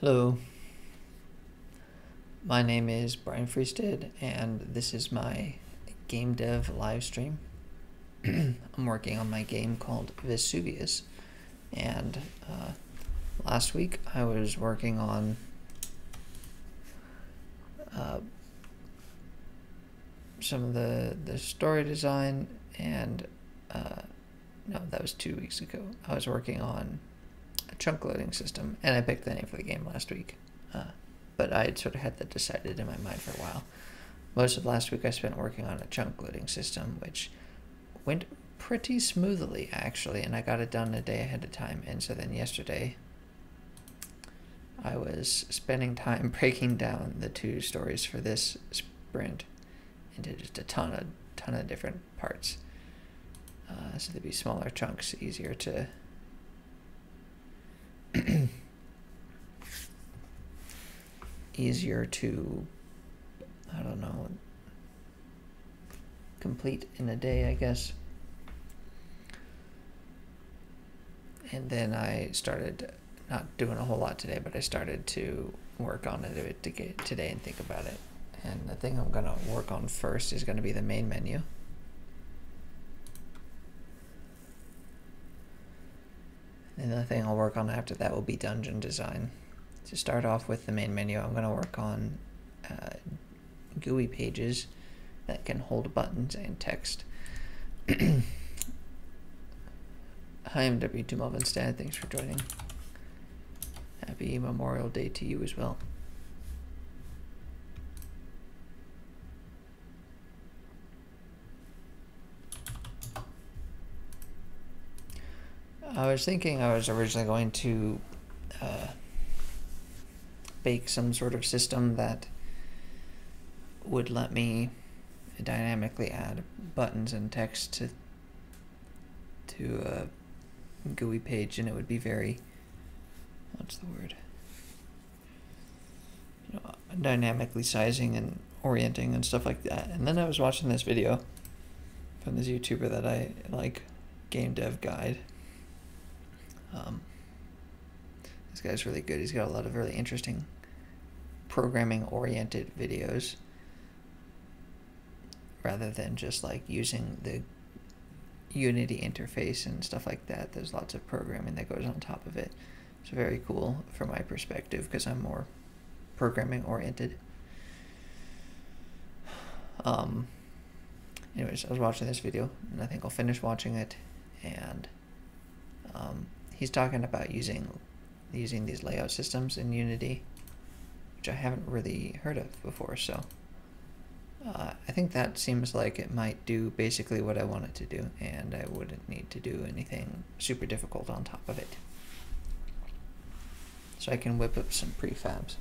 Hello, my name is Brian Freestead, and this is my game dev live stream. I'm working on my game called Vesuvius, and last week I was working on some of the story design, and no, that was 2 weeks ago. I was working on a chunk loading system, and I picked the name for the game last week. But I had sort of had that decided in my mind for a while. Most of last week I spent working on a chunk loading system, which went pretty smoothly, actually, and I got it done a day ahead of time. And so then yesterday, I was spending time breaking down the two stories for this sprint into just a ton of different parts. So they'd be smaller chunks, easier to I don't know, complete in a day, I guess. And then I started not doing a whole lot today, but I started to work on it today and think about it. And the thing I'm going to work on first is going to be the main menu. And the thing I'll work on after that will be dungeon design. To start off with the main menu, I'm going to work on GUI pages that can hold buttons and text. Hi, I'm W2 Melvinstad. Thanks for joining. Happy Memorial Day to you as well. I was thinking I was originally going to bake some sort of system that would let me dynamically add buttons and text to a GUI page, and it would be very, what's the word? Dynamically sizing and orienting and stuff like that. And then I was watching this video from this YouTuber that I like, Game Dev Guide. This guy's really good. He's got a lot of really interesting programming-oriented videos rather than just like using the Unity interface and stuff like that. There's lots of programming that goes on top of it. It's very cool from my perspective because I'm more programming-oriented. Anyways, I was watching this video, and I think I'll finish watching it, and he's talking about using these layout systems in Unity, which I haven't really heard of before, so I think that seems like it might do basically what I want it to do, and I wouldn't need to do anything super difficult on top of it. So I can whip up some prefabs.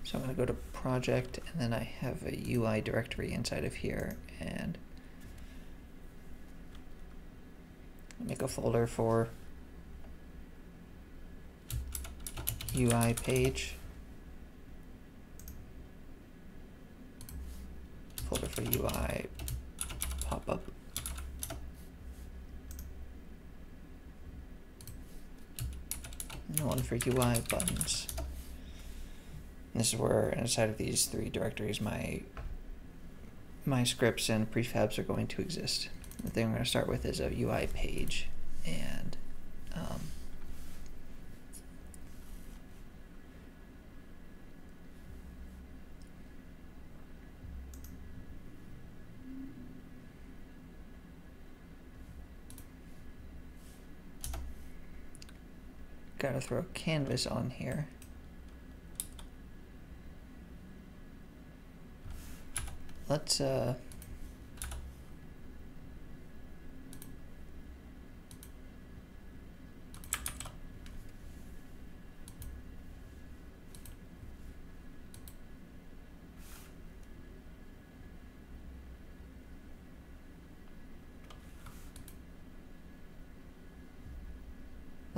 So I'm going to go to project, and then I have a UI directory inside of here, and make a folder for UI page, folder for UI pop-up, and one for UI buttons. This is where inside of these three directories my scripts and prefabs are going to exist. The thing I'm going to start with is a UI page, and gotta throw canvas on here. Let's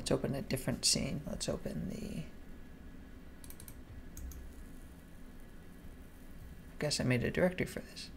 Let's open a different scene. Let's open the... I guess I made a directory for this.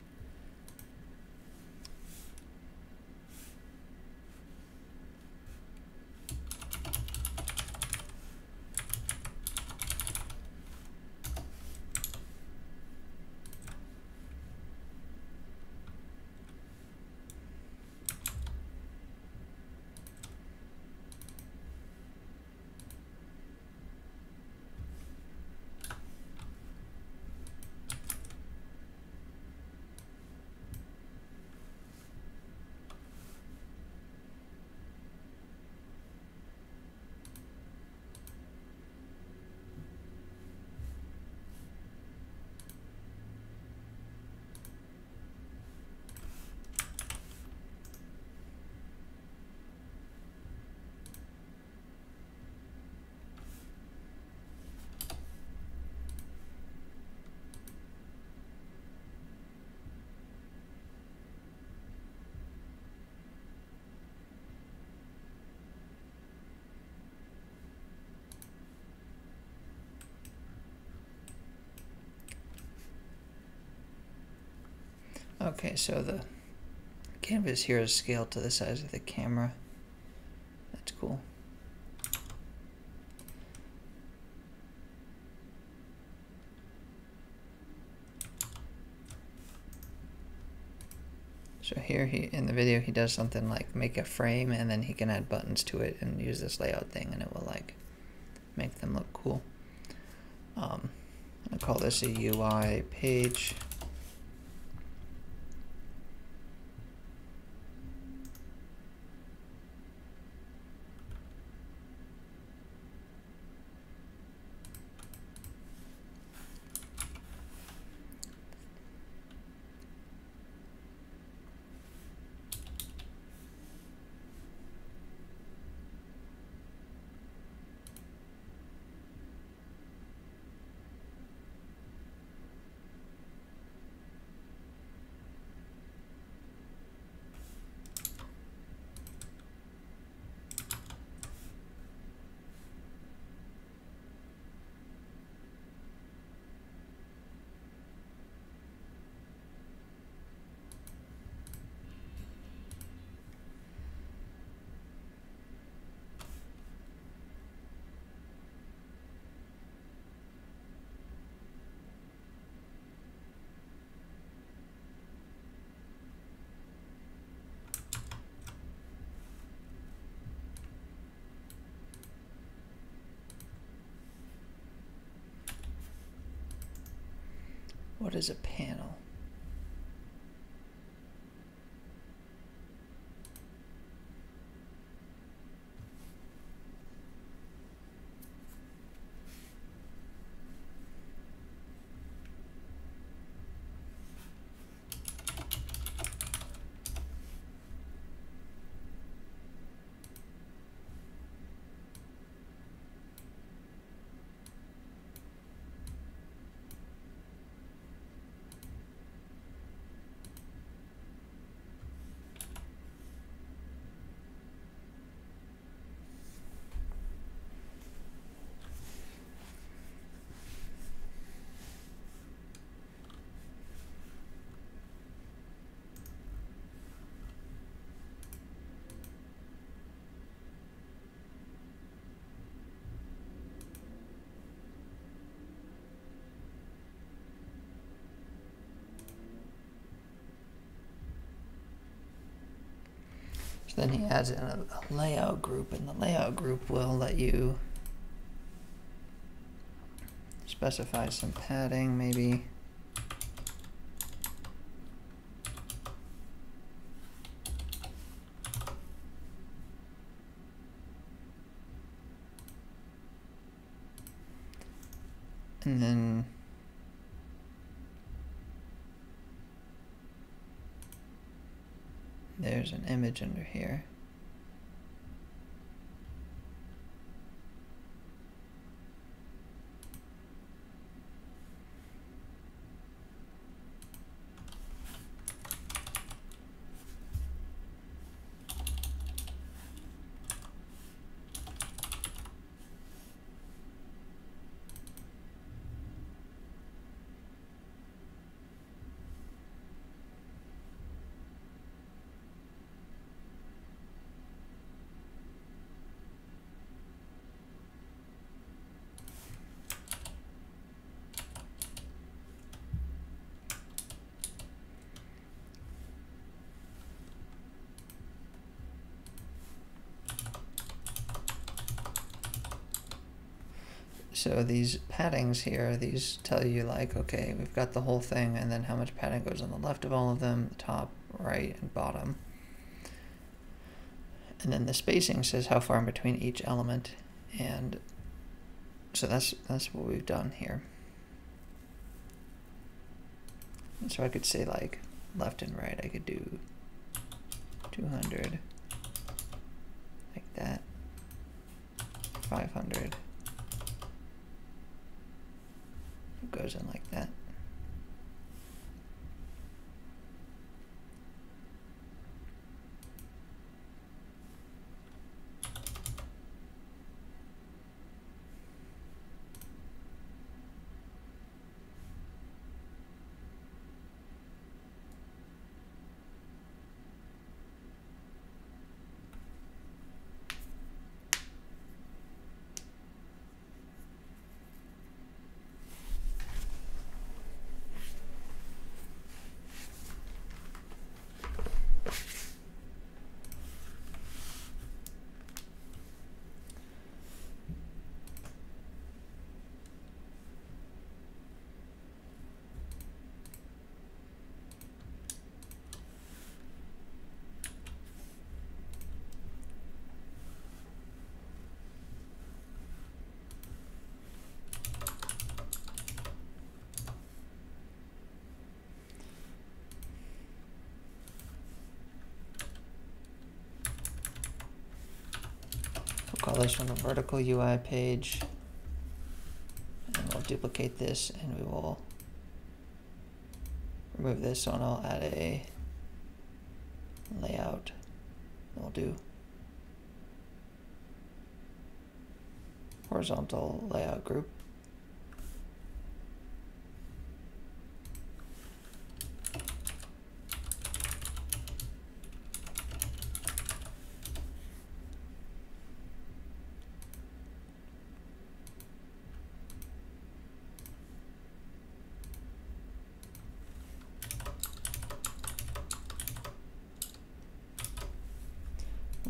Okay, so the canvas here is scaled to the size of the camera. That's cool. So here in the video he does something like make a frame and then he can add buttons to it and use this layout thing and it will like make them look cool. I'll call this a UI page. What is a panel? So then he adds in a layout group, and the layout group will let you specify some padding, maybe. And then there's an image under here. So these paddings here, these tell you like, okay, we've got the whole thing, and then how much padding goes on the left of all of them, the top, right, and bottom. And then the spacing says how far in between each element, and so that's what we've done here. And so I could say like left and right, I could do 200 like that, 500. It goes in like that. Call this one a vertical UI page, and we'll duplicate this, and we will remove this one. I'll add a layout. We'll do horizontal layout group.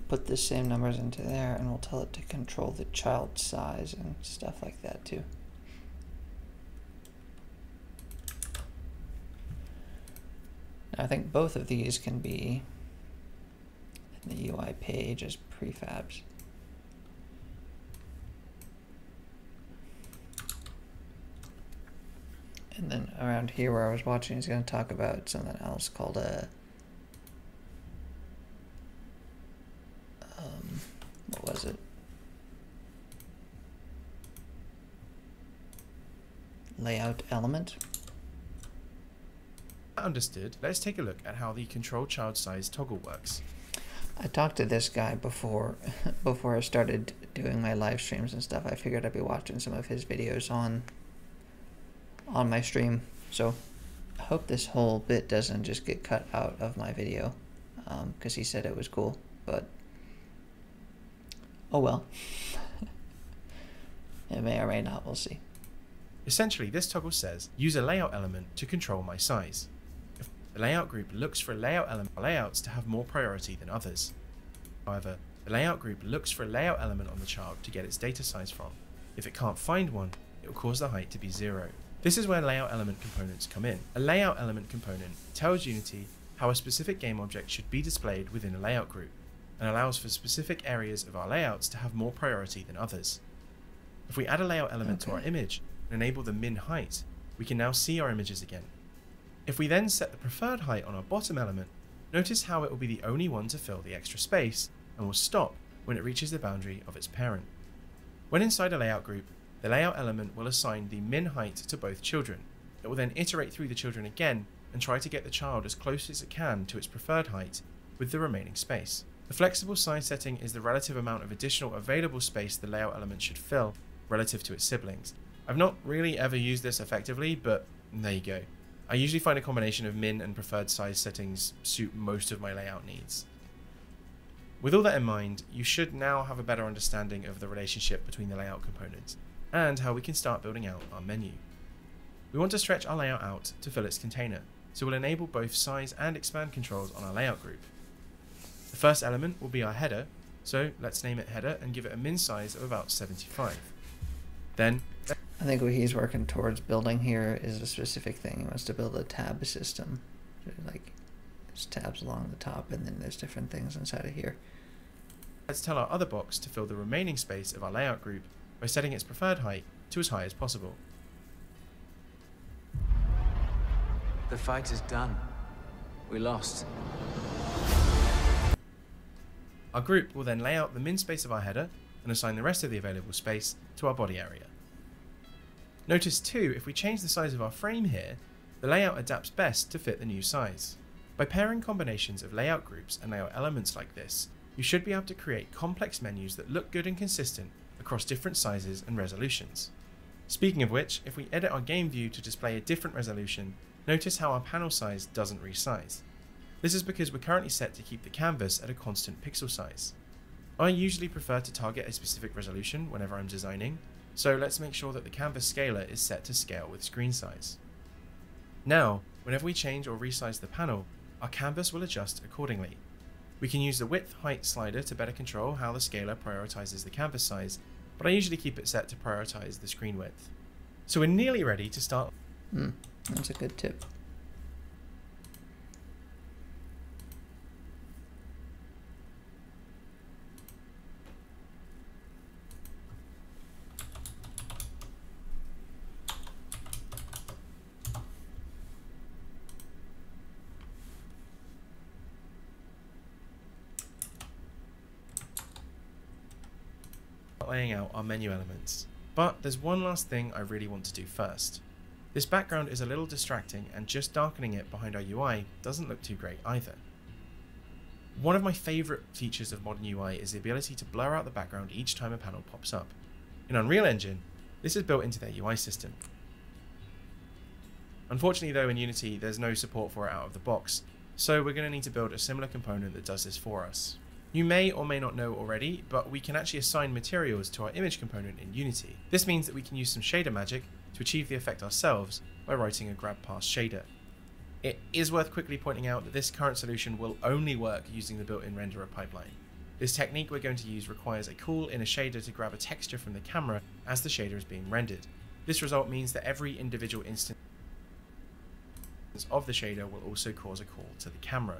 Put the same numbers into there, and we'll tell it to control the child size and stuff like that too. Now I think both of these can be in the UI page as prefabs. And then around here where I was watching, he's going to talk about something else called a what was it? Layout element. Understood. Let's take a look at how the control child size toggle works. I talked to this guy before I started doing my live streams and stuff. I figured I'd be watching some of his videos on my stream. So I hope this whole bit doesn't just get cut out of my video, because he said it was cool, but oh well. It may or may not, we'll see. Essentially, this toggle says, use a layout element to control my size. If the layout group looks for a layout element, layouts to have more priority than others. However, the layout group looks for a layout element on the chart to get its data size from. If it can't find one, it will cause the height to be 0. This is where layout element components come in. A layout element component tells Unity how a specific game object should be displayed within a layout group, and allows for specific areas of our layouts to have more priority than others. If we add a layout element to our image and enable the min height, we can now see our images again. If we then set the preferred height on our bottom element, notice how it will be the only one to fill the extra space and will stop when it reaches the boundary of its parent. When inside a layout group, the layout element will assign the min height to both children. It will then iterate through the children again and try to get the child as close as it can to its preferred height with the remaining space. The flexible size setting is the relative amount of additional available space the layout element should fill relative to its siblings. I've not really ever used this effectively, but there you go. I usually find a combination of min and preferred size settings suit most of my layout needs. With all that in mind, you should now have a better understanding of the relationship between the layout components and how we can start building out our menu. We want to stretch our layout out to fill its container, so we'll enable both size and expand controls on our layout group. The first element will be our header, so let's name it header and give it a min size of about 75. Then, I think what he's working towards building here is a specific thing. He wants to build a tab system. So like, there's tabs along the top, and then there's different things inside of here. Let's tell our other box to fill the remaining space of our layout group by setting its preferred height to as high as possible. The fight is done. We lost. Our group will then lay out the min space of our header and assign the rest of the available space to our body area. Notice too, if we change the size of our frame here, the layout adapts best to fit the new size. By pairing combinations of layout groups and layout elements like this, you should be able to create complex menus that look good and consistent across different sizes and resolutions. Speaking of which, if we edit our game view to display a different resolution, notice how our panel size doesn't resize. This is because we're currently set to keep the canvas at a constant pixel size. I usually prefer to target a specific resolution whenever I'm designing, so let's make sure that the canvas scaler is set to scale with screen size. Now, whenever we change or resize the panel, our canvas will adjust accordingly. We can use the width height slider to better control how the scaler prioritizes the canvas size, but I usually keep it set to prioritize the screen width. So we're nearly ready to start. That's a good tip. Laying out our menu elements. But there's one last thing I really want to do first. This background is a little distracting, and just darkening it behind our UI doesn't look too great either. One of my favourite features of modern UI is the ability to blur out the background each time a panel pops up. In Unreal Engine, this is built into their UI system. Unfortunately though, in Unity there's no support for it out of the box, so we're going to need to build a similar component that does this for us. You may or may not know already, but we can actually assign materials to our image component in Unity. This means that we can use some shader magic to achieve the effect ourselves by writing a grab past shader. It is worth quickly pointing out that this current solution will only work using the built-in renderer pipeline. This technique we're going to use requires a call in a shader to grab a texture from the camera as the shader is being rendered. This result means that every individual instance of the shader will also cause a call to the camera.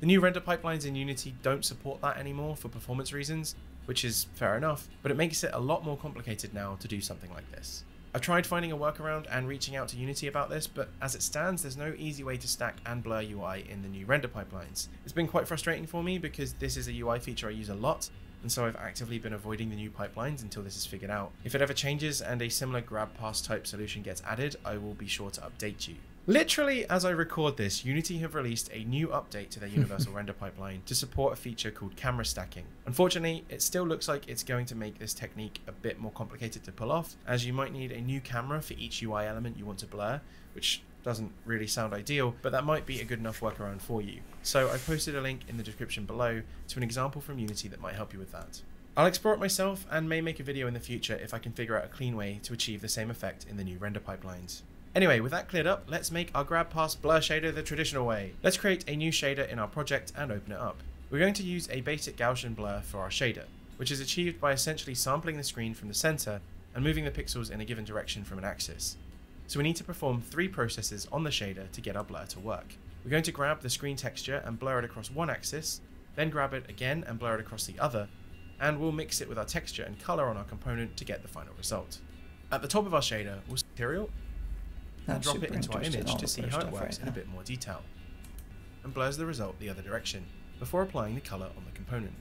The new render pipelines in Unity don't support that anymore for performance reasons, which is fair enough, but it makes it a lot more complicated now to do something like this. I've tried finding a workaround and reaching out to Unity about this, but as it stands, there's no easy way to stack and blur UI in the new render pipelines. It's been quite frustrating for me because this is a UI feature I use a lot, and so I've actively been avoiding the new pipelines until this is figured out. If it ever changes and a similar grab pass type solution gets added, I will be sure to update you. Literally, as I record this, Unity have released a new update to their universal render pipeline to support a feature called camera stacking. Unfortunately, it still looks like it's going to make this technique a bit more complicated to pull off, as you might need a new camera for each UI element you want to blur, which doesn't really sound ideal, but that might be a good enough workaround for you. So I've posted a link in the description below to an example from Unity that might help you with that. I'll explore it myself and may make a video in the future if I can figure out a clean way to achieve the same effect in the new render pipelines. Anyway, with that cleared up, let's make our grab past blur shader the traditional way. Let's create a new shader in our project and open it up. We're going to use a basic Gaussian blur for our shader, which is achieved by essentially sampling the screen from the center and moving the pixels in a given direction from an axis. So we need to perform 3 processes on the shader to get our blur to work. We're going to grab the screen texture and blur it across one axis, then grab it again and blur it across the other, and we'll mix it with our texture and color on our component to get the final result. At the top of our shader, we'll set material and drop it into our image to see how it works in a bit more detail, and blurs the result the other direction before applying the color on the component.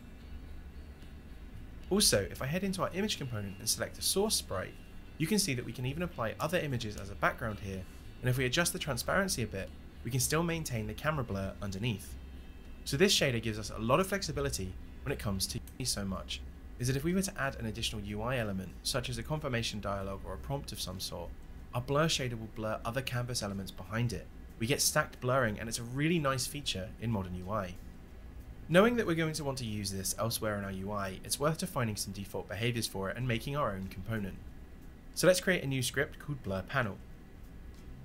Also, if I head into our image component and select a source sprite, you can see that we can even apply other images as a background here, and if we adjust the transparency a bit, we can still maintain the camera blur underneath. So this shader gives us a lot of flexibility when it comes to so much, is that if we were to add an additional UI element, such as a confirmation dialog or a prompt of some sort, our blur shader will blur other canvas elements behind it. We get stacked blurring, and it's a really nice feature in modern UI. Knowing that we're going to want to use this elsewhere in our UI, it's worth defining some default behaviors for it and making our own component. So let's create a new script called blur panel.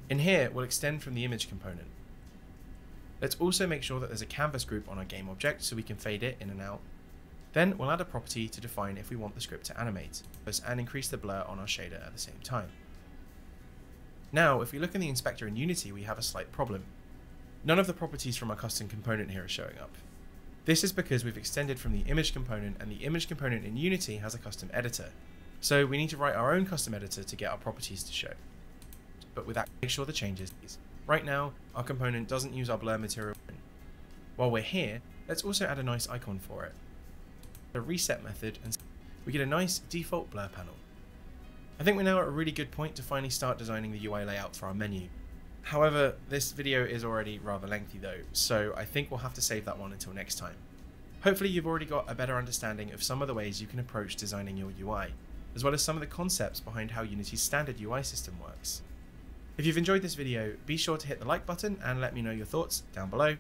In here, we'll extend from the image component. Let's also make sure that there's a canvas group on our game object so we can fade it in and out. Then we'll add a property to define if we want the script to animate, and increase the blur on our shader at the same time. Now, if we look in the inspector in Unity, we have a slight problem. None of the properties from our custom component here are showing up. This is because we've extended from the image component, and the image component in Unity has a custom editor. So we need to write our own custom editor to get our properties to show. But with that, make sure the changes. Right now, our component doesn't use our blur material. While we're here, let's also add a nice icon for it. The reset method, and we get a nice default blur panel. I think we're now at a really good point to finally start designing the UI layout for our menu. However, this video is already rather lengthy though, so I think we'll have to save that one until next time. Hopefully you've already got a better understanding of some of the ways you can approach designing your UI, as well as some of the concepts behind how Unity's standard UI system works. If you've enjoyed this video, be sure to hit the like button and let me know your thoughts down below.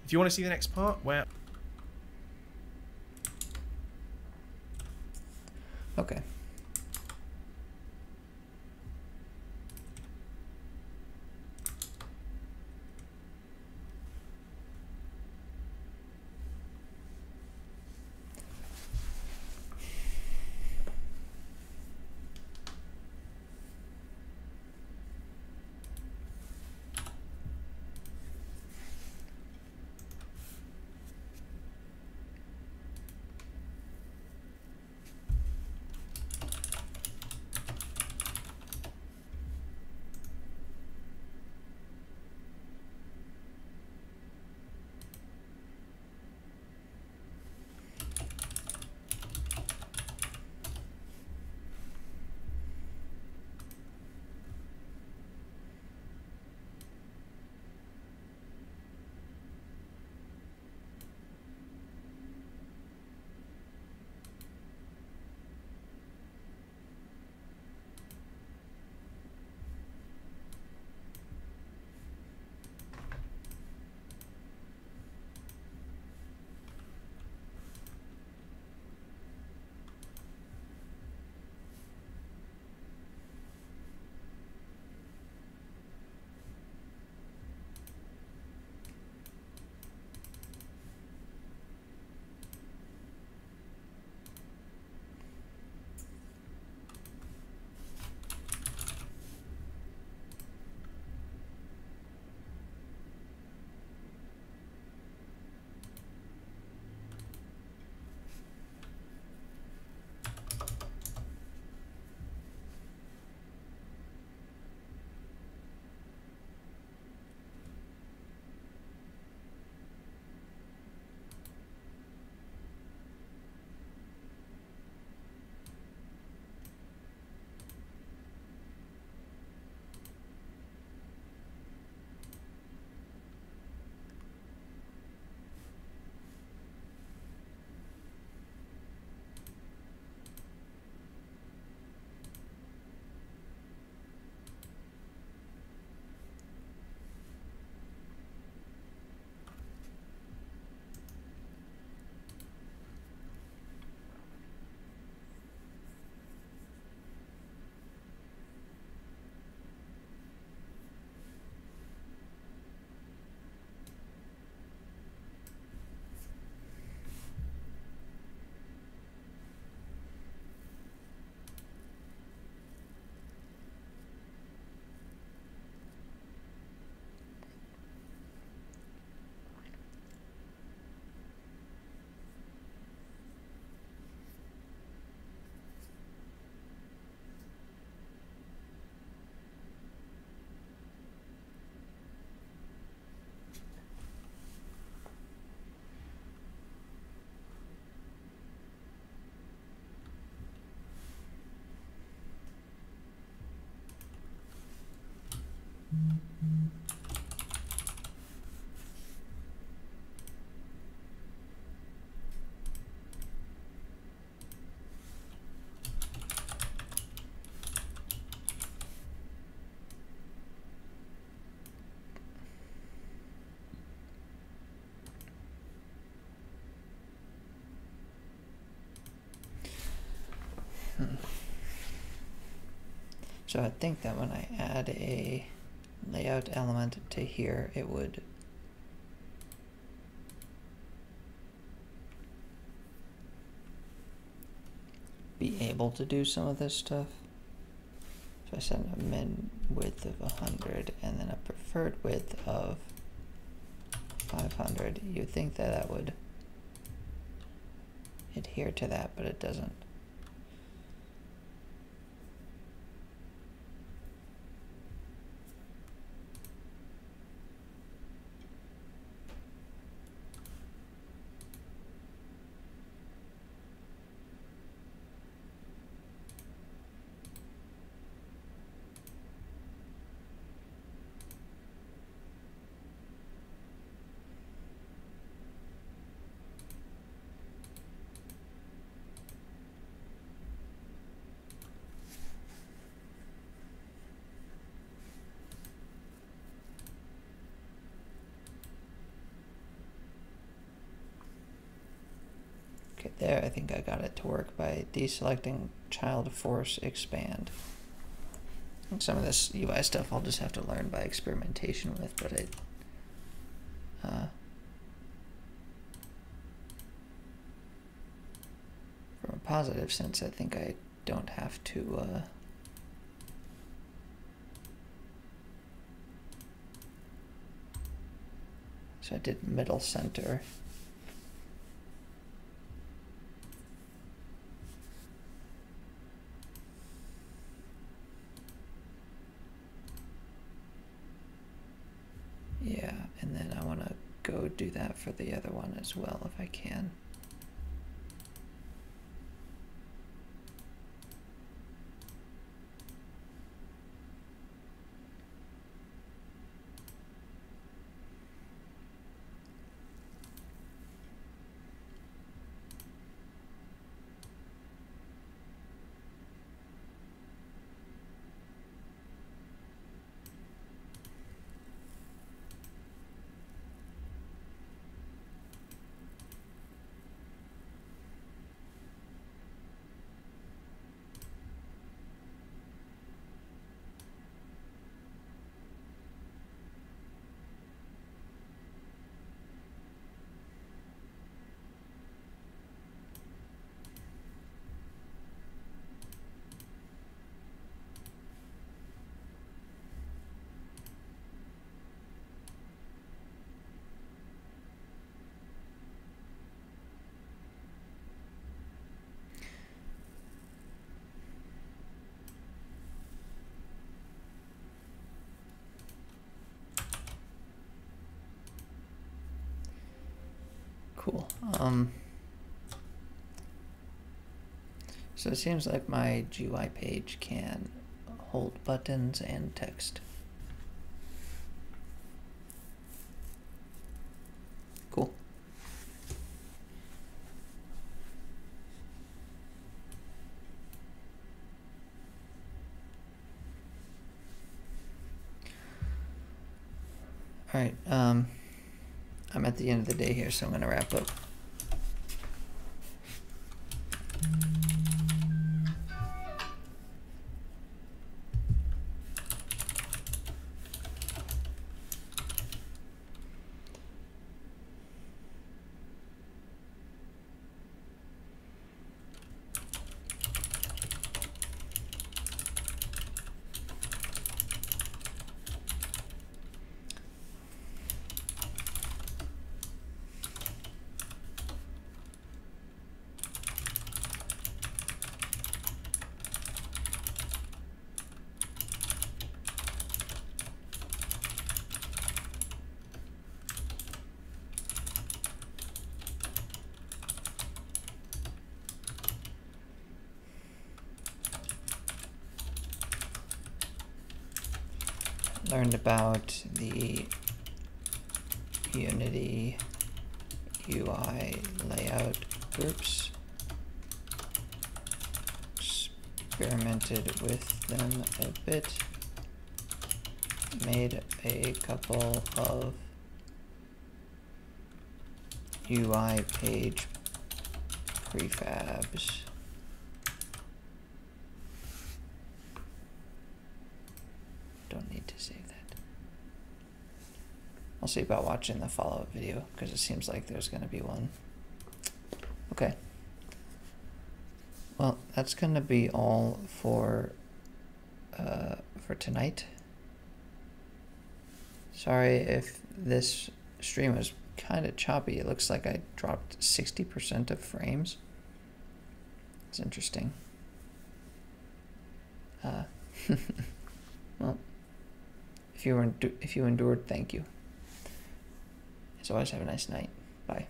If you want to see the next part where... Okay. So I think that when I add a layout element to here, it would be able to do some of this stuff. So I set a min width of 100 and then a preferred width of 500. You'd think that that would adhere to that, but it doesn't. Okay, there, I think I got it to work by deselecting child force expand. And some of this UI stuff I'll just have to learn by experimentation with, but it from a positive sense, I think I don't have to so I did middle center. Yeah, and then I want to go do that for the other one as well if I can. Cool. So it seems like my GUI page can hold buttons and text. Cool. All right. I'm at the end of the day here, so I'm going to wrap up. Learned about the Unity UI layout groups, experimented with them a bit, made a couple of UI page prefabs. Don't need to save that. I'll see about watching the follow-up video because it seems like there's going to be one. Okay. Well, that's gonna be all for tonight. Sorry if this stream was kind of choppy. It looks like I dropped 60% of frames. It's interesting. Well, if you endured, thank you. As always, have a nice night. Bye.